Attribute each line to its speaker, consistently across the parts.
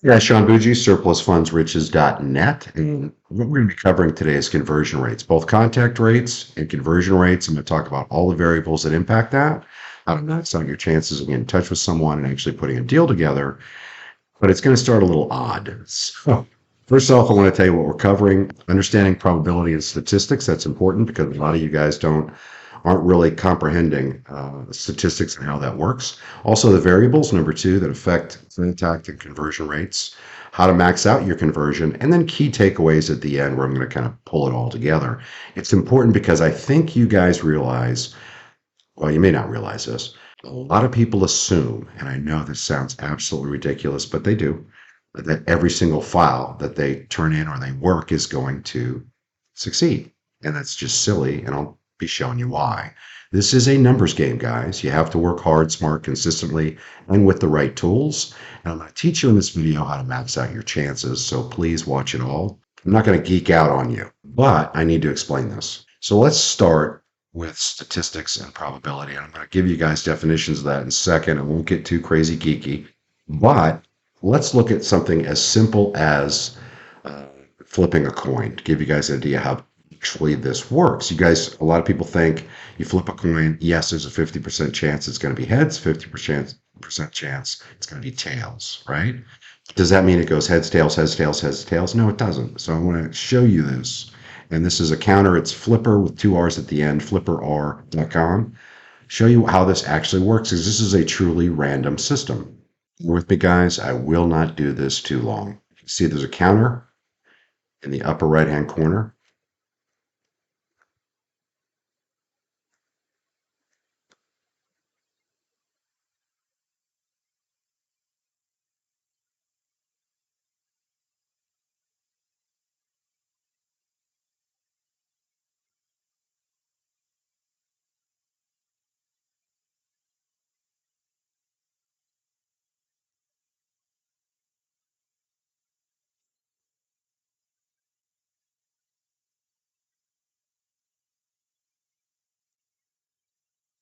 Speaker 1: Yeah, Sean Bougie, surplusfundsriches.net. And what we're going to be covering today is conversion rates, both contact rates and conversion rates. I'm going to talk about all the variables that impact that, how to max out your chances of getting in touch with someone and actually putting a deal together. But it's going to start a little odd. So, first off, I want to tell you what we're covering. Understanding probability and statistics. That's important because a lot of you guys aren't really comprehending statistics and how that works. Also, the variables, number two, that affect contact and conversion rates, how to max out your conversion, and then key takeaways at the end where I'm going to kind of pull it all together. It's important because I think you guys realize, well, you may not realize this. A lot of people assume, and I know this sounds absolutely ridiculous, but they do, that every single file that they turn in or they work is going to succeed. And that's just silly. And I'll be showing you why. This is a numbers game, guys. You have to work hard, smart, consistently, and with the right tools. And I'm going to teach you in this video how to max out your chances. So please watch it all. I'm not going to geek out on you, but I need to explain this. So let's start with statistics and probability. And I'm going to give you guys definitions of that in a second. I won't get too crazy geeky, but let's look at something as simple as flipping a coin to give you guys an idea how actually this works. You guys, a lot of people think you flip a coin, yes, there's a 50% chance it's going to be heads, 50% chance it's going to be tails, right? Does that mean it goes heads, tails, heads, tails, heads, tails? No, it doesn't. So I want to show you this. And this is a counter. It's Flipper with 2 R's at the end, flipper.com. Show you how this actually works because this is a truly random system. You're with me, guys? I will not do this too long. You can see there's a counter in the upper right-hand corner.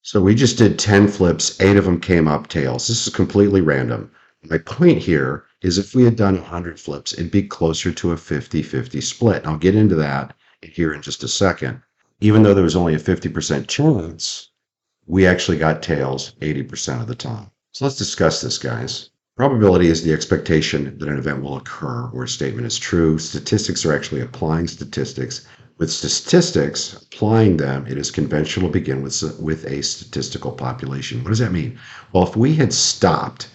Speaker 1: So we just did 10 flips, 8 of them came up tails. This is completely random. My point here is if we had done 100 flips, it'd be closer to a 50-50 split. I'll get into that here in just a second. Even though there was only a 50% chance, we actually got tails 80% of the time. So let's discuss this, guys. Probability is the expectation that an event will occur or a statement is true. Statistics are actually applying statistics. With statistics, applying them, it is conventional to begin with a statistical population. What does that mean? Well, if we had stopped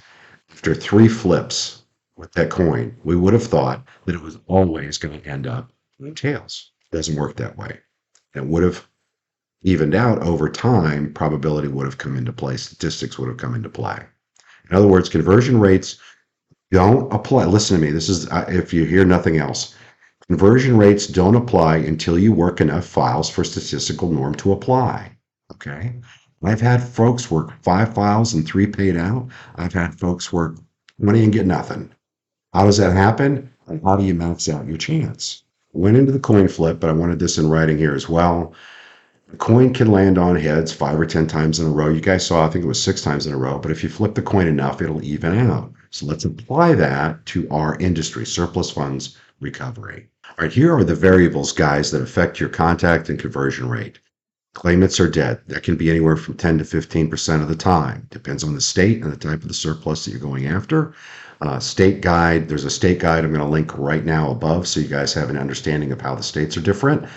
Speaker 1: after 3 flips with that coin, we would have thought that it was always going to end up in tails. It doesn't work that way. It would have evened out over time. Probability would have come into play. Statistics would have come into play. In other words, conversion rates don't apply. Listen to me. This is, if you hear nothing else, conversion rates don't apply until you work enough files for statistical norm to apply. Okay. I've had folks work 5 files and 3 paid out. I've had folks work 20 and get nothing. How does that happen? And how do you max out your chance? Went into the coin flip, but I wanted this in writing here as well. The coin can land on heads 5 or 10 times in a row. You guys saw, I think it was 6 times in a row, but if you flip the coin enough, it'll even out. So let's apply that to our industry, surplus funds recovery. All right, here are the variables, guys, that affect your contact and conversion rate. Claimants are dead. That can be anywhere from 10 to 15% of the time. Depends on the state and the type of the surplus that you're going after. State guide, there's a state guide I'm going to link right now above so you guys have an understanding of how the states are different.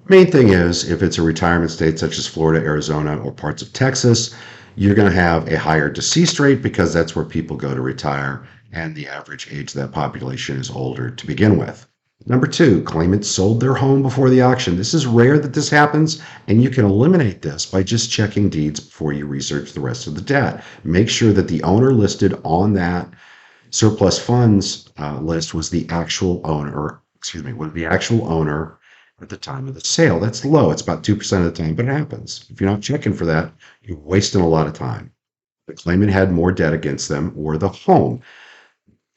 Speaker 1: Main thing is, if it's a retirement state such as Florida, Arizona, or parts of Texas, you're going to have a higher deceased rate because that's where people go to retire, and the average age of that population is older to begin with. Number 2, claimants sold their home before the auction. This is rare that this happens, and you can eliminate this by just checking deeds before you research the rest of the debt. Make sure that the owner listed on that surplus funds list was the actual owner, at the time of the sale. That's low. It's about 2% of the time, but it happens. If you're not checking for that, you're wasting a lot of time. The claimant had more debt against them or the home.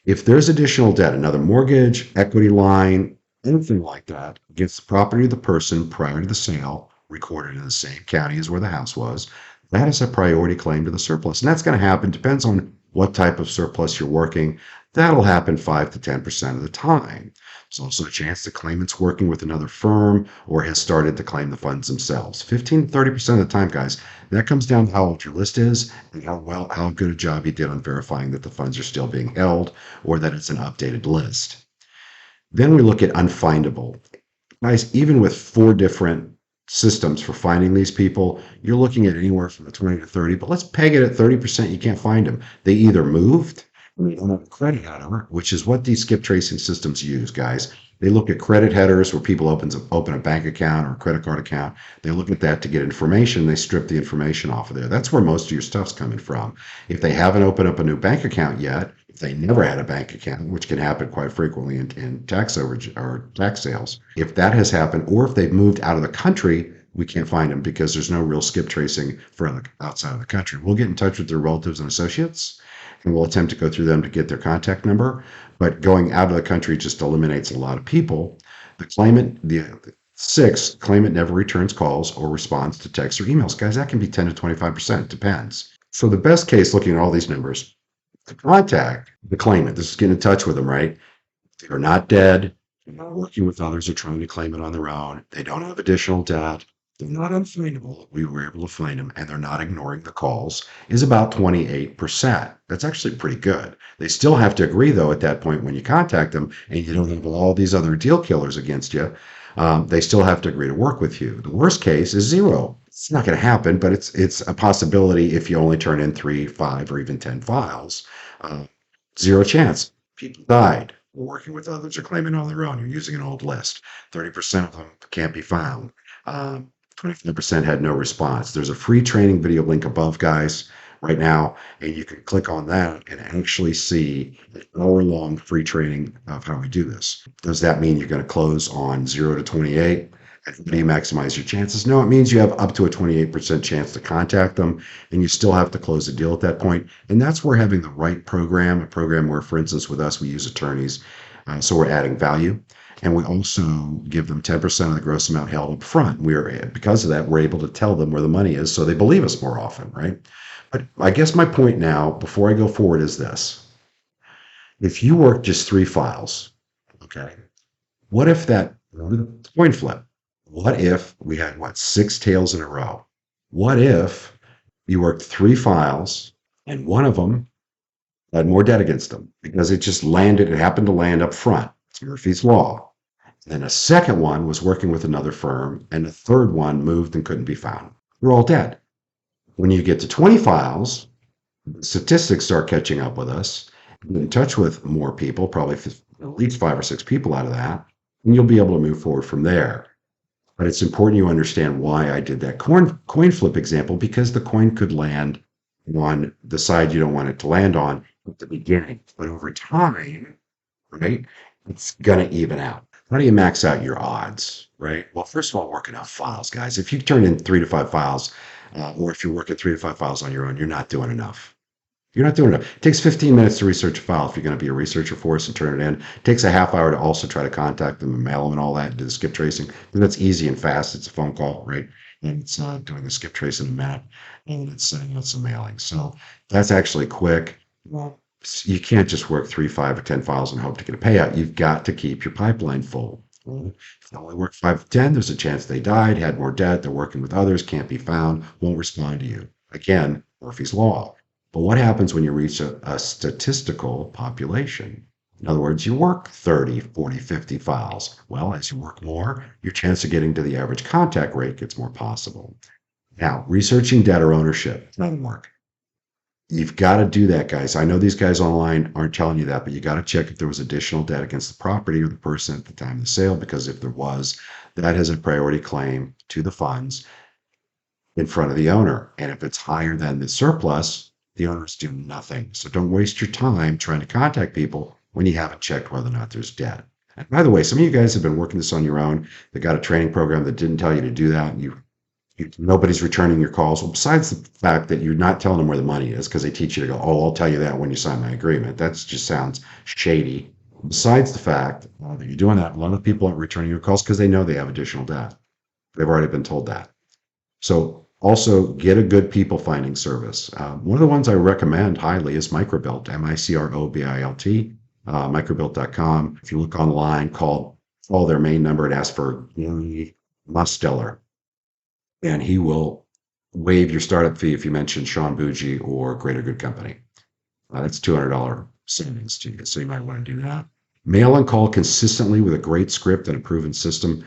Speaker 1: If there's additional debt, another mortgage, equity line, anything like that against the property of the person prior to the sale, recorded in the same county as where the house was, that is a priority claim to the surplus. And that's going to happen, depends on what type of surplus you're working. That'll happen 5 to 10% of the time. There's also a chance the claimant's working with another firm or has started to claim the funds themselves. 15 to 30% of the time, guys. That comes down to how old your list is and how good a job you did on verifying that the funds are still being held or that it's an updated list. Then we look at unfindable. Guys, even with 4 different systems for finding these people, you're looking at anywhere from 20 to 30, but let's peg it at 30% you can't find them. They either moved or they don't have a credit header, which is what these skip tracing systems use, guys. They look at credit headers where people open a bank account or a credit card account. They look at that to get information. They strip the information off of there. That's where most of your stuff's coming from. If they haven't opened up a new bank account yet, if they never had a bank account, which can happen quite frequently in tax overage or tax sales, if that has happened, or if they've moved out of the country, we can't find them because there's no real skip tracing for outside of the country. We'll get in touch with their relatives and associates, and we'll attempt to go through them to get their contact number. But going out of the country just eliminates a lot of people. The claimant never returns calls or responds to texts or emails. Guys, that can be 10 to 25%, depends. So the best case, looking at all these numbers, to contact the claimant, this is getting in touch with them, right? They're not dead. They're not working with others. They're trying to claim it on their own. They don't have additional debt. They're not unfindable. We were able to find them, and they're not ignoring the calls, is about 28%. That's actually pretty good. They still have to agree, though, at that point when you contact them and you don't have all these other deal killers against you. They still have to agree to work with you. The worst case is 0. It's not going to happen, but it's a possibility if you only turn in 3, 5, or even 10 files. 0 chance. People died. We're working with others or claiming on their own. You're using an old list. 30% of them can't be found. 25% had no response. There's a free training video link above, guys, right now, and you can click on that and actually see an hour-long free training of how we do this. Does that mean you're going to close on 0 to 28? And how do you maximize your chances? No, it means you have up to a 28% chance to contact them, and you still have to close the deal at that point. And that's where having the right program, a program where, for instance, with us, we use attorneys, so we're adding value. And we also give them 10% of the gross amount held up front. Because of that, we're able to tell them where the money is, so they believe us more often, right? But I guess my point now, before I go forward, is this. If you work just 3 files, okay, what if that coin flip? What if we had, 6 tails in a row? What if you worked 3 files and one of them had more debt against them because it happened to land up front? It's Murphy's Law. Then a second one was working with another firm, and a third one moved and couldn't be found. They're all dead. When you get to 20 files, statistics start catching up with us. Get in touch with more people, probably at least 5 or 6 people out of that, and you'll be able to move forward from there. But it's important you understand why I did that coin flip example, because the coin could land on the side you don't want it to land on at the beginning. But over time, right, it's going to even out. How do you max out your odds, right? Well, first of all, work enough files, guys. If you turn in 3 to 5 files, or if you're working 3 to 5 files on your own, you're not doing enough. You're not doing enough. It takes 15 minutes to research a file if you're going to be a researcher for us and turn it in. It takes a half hour to also try to contact them and mail them and all that, and do the skip tracing. And that's easy and fast. It's a phone call, right? And it's doing the skip tracing in a minute, and it's sending out some mailing. So that's actually quick. Well, you can't just work 3, 5, or 10 files and hope to get a payout. You've got to keep your pipeline full. If they only work 5 to 10, there's a chance they died, had more debt, they're working with others, can't be found, won't respond to you. Again, Murphy's Law. But what happens when you reach a statistical population? In other words, you work 30, 40, 50 files. Well, as you work more, your chance of getting to the average contact rate gets more possible. Now, researching debt or ownership doesn't work. You've got to do that, guys. I know these guys online aren't telling you that, but you got to check if there was additional debt against the property or the person at the time of the sale, because if there was, that has a priority claim to the funds in front of the owner. And if it's higher than the surplus, the owners do nothing. So don't waste your time trying to contact people when you haven't checked whether or not there's debt. And by the way, some of you guys have been working this on your own. They got a training program that didn't tell you to do that. And nobody's returning your calls. Well, besides the fact that you're not telling them where the money is, because they teach you to go, oh, I'll tell you that when you sign my agreement. That just sounds shady. Besides the fact that you're doing that, a lot of people aren't returning your calls because they know they have additional debt. They've already been told that. So Also, get a good people finding service. One of the ones I recommend highly is Microbilt, Microbilt, microbilt.com. If you look online, call their main number and ask for Gary Musteller, and he will waive your startup fee if you mention Sean Bougie or Greater Good Company. That's $200 savings to you, so you might want to do that. Mail and call consistently with a great script and a proven system.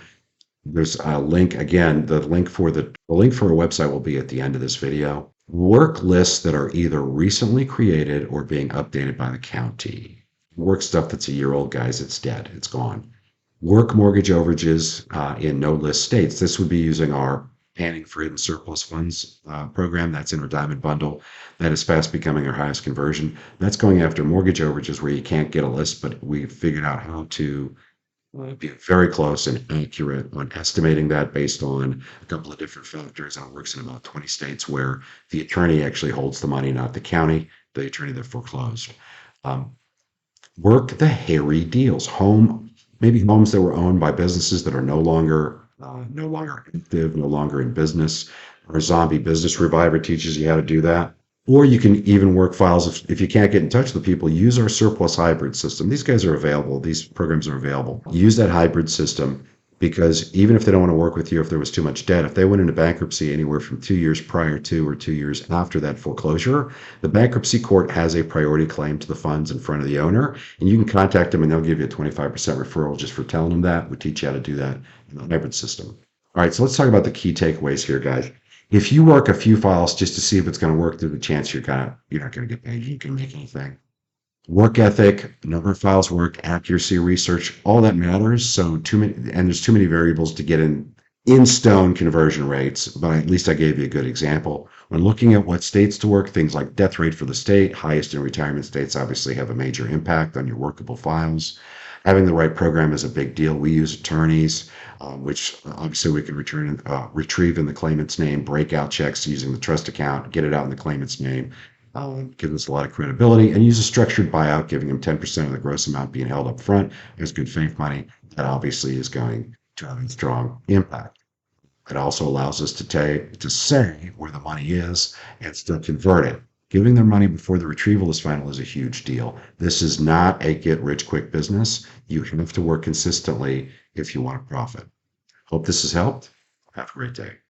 Speaker 1: There's a link again. The link for a website will be at the end of this video. Work lists that are either recently created or being updated by the county. Work stuff that's a year old, guys, it's dead. It's gone. Work mortgage overages in no list states. This would be using our panning for hidden surplus funds program that's in our diamond bundle. That is fast becoming our highest conversion. That's going after mortgage overages where you can't get a list, but we figured out how to be very close and accurate on estimating that based on a couple of different factors. And it works in about 20 states where the attorney actually holds the money, not the county, the attorney that foreclosed. Um, Work the hairy deals. Maybe homes that were owned by businesses that are no longer active, no longer in business. Our zombie business reviver teaches you how to do that. Or you can even work files if you can't get in touch with people, use our surplus hybrid system. These guys are available. These programs are available. Use that hybrid system because even if they don't want to work with you, if there was too much debt, if they went into bankruptcy anywhere from 2 years prior to or 2 years after that foreclosure, the bankruptcy court has a priority claim to the funds in front of the owner, and you can contact them and they'll give you a 25% referral just for telling them that. We teach you how to do that in the hybrid system. All right, so let's talk about the key takeaways here, guys. If you work a few files just to see if it's going to work, there's a chance you're not going to get paid. You can make anything. Work ethic, number of files worked, accuracy, research, all that matters. So there's too many variables to get in stone conversion rates, but at least I gave you a good example. When looking at what states to work, things like death rate for the state, highest in retirement states obviously have a major impact on your workable files. Having the right program is a big deal. We use attorneys, which obviously we can retrieve in the claimant's name, breakout checks using the trust account, get it out in the claimant's name, gives us a lot of credibility, and use a structured buyout, giving them 10% of the gross amount being held up front as good faith money. That obviously is going to have a strong impact. It also allows us to say where the money is and still convert it. Giving their money before the retrieval is final is a huge deal. This is not a get rich quick business. You have to work consistently if you want to profit. Hope this has helped. Have a great day.